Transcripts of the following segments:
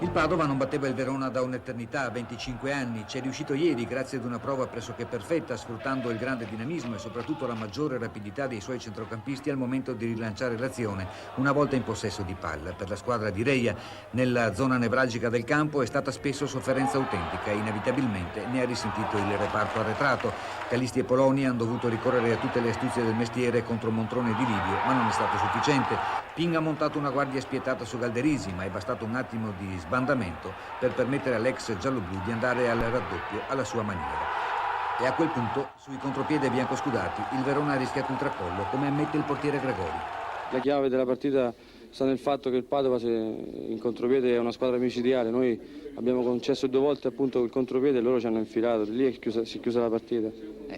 Il Padova non batteva il Verona da un'eternità, 25 anni. Ci è riuscito ieri grazie ad una prova pressoché perfetta, sfruttando il grande dinamismo e soprattutto la maggiore rapidità dei suoi centrocampisti al momento di rilanciare l'azione, una volta in possesso di palla. Per la squadra di Reia, nella zona nevralgica del campo, è stata spesso sofferenza autentica e inevitabilmente ne ha risentito il reparto arretrato. Calisti e Poloni hanno dovuto ricorrere a tutte le astuzie del mestiere contro Montrone di Livio, ma non è stato sufficiente. Ping ha montato una guardia spietata su Galderisi, ma è bastato un attimo di sbandamento per permettere all'ex gialloblu di andare al raddoppio alla sua maniera. E a quel punto, sui contropiede biancoscudati, il Verona ha rischiato un tracollo, come ammette il portiere Gregori. La chiave della partita sta nel fatto che il Padova, se in contropiede, è una squadra micidiale. Noi abbiamo concesso 2 volte appunto il contropiede e loro ci hanno infilato, lì si è chiusa la partita.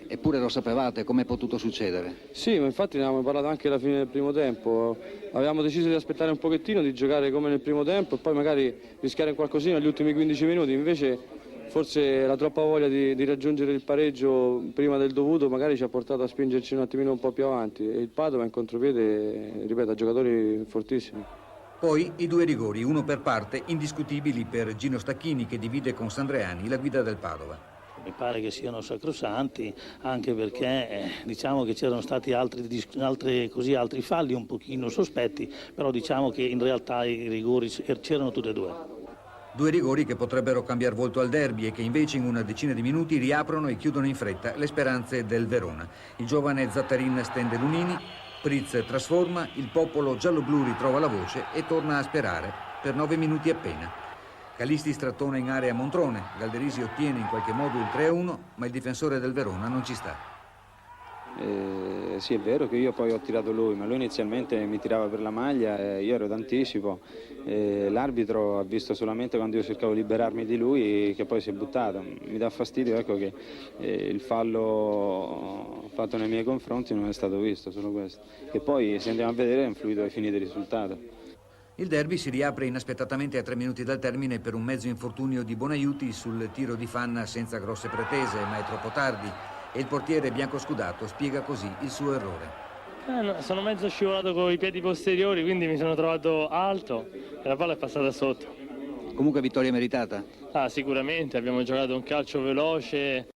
Eppure lo sapevate, come è potuto succedere? Sì, ma infatti ne avevamo parlato anche alla fine del primo tempo. Avevamo deciso di aspettare un pochettino, di giocare come nel primo tempo e poi magari rischiare qualcosina negli ultimi 15 minuti. Invece forse la troppa voglia di raggiungere il pareggio prima del dovuto magari ci ha portato a spingerci un attimino un po' più avanti. E il Padova in contropiede, ripeto, ha giocatori fortissimi. Poi i 2 rigori, uno per parte, indiscutibili per Gino Stacchini, che divide con Sandreani la guida del Padova. Mi pare che siano sacrosanti, anche perché diciamo che c'erano stati altri falli un pochino sospetti, però diciamo che in realtà i rigori c'erano tutti e 2. 2 rigori che potrebbero cambiare volto al derby e che invece in una decina di minuti riaprono e chiudono in fretta le speranze del Verona. Il giovane Zattarin stende Lunini, Pritz trasforma, il popolo giallo-blu ritrova la voce e torna a sperare per 9 minuti appena. Calisti strattona in area Montrone, Galderisi ottiene in qualche modo il 3-1, ma il difensore del Verona non ci sta. Sì, è vero che io poi ho tirato lui, ma lui inizialmente mi tirava per la maglia, io ero d'anticipo, l'arbitro ha visto solamente quando io cercavo di liberarmi di lui che poi si è buttato. Mi dà fastidio, ecco, che il fallo fatto nei miei confronti non è stato visto, solo questo. E poi se andiamo a vedere è influito ai fini del risultato. Il derby si riapre inaspettatamente a 3 minuti dal termine per un mezzo infortunio di Bonaiuti sul tiro di Fanna senza grosse pretese, ma è troppo tardi e il portiere biancoscudato spiega così il suo errore. Sono mezzo scivolato con i piedi posteriori, quindi mi sono trovato alto e la palla è passata sotto. Comunque vittoria meritata? Sicuramente, abbiamo giocato un calcio veloce.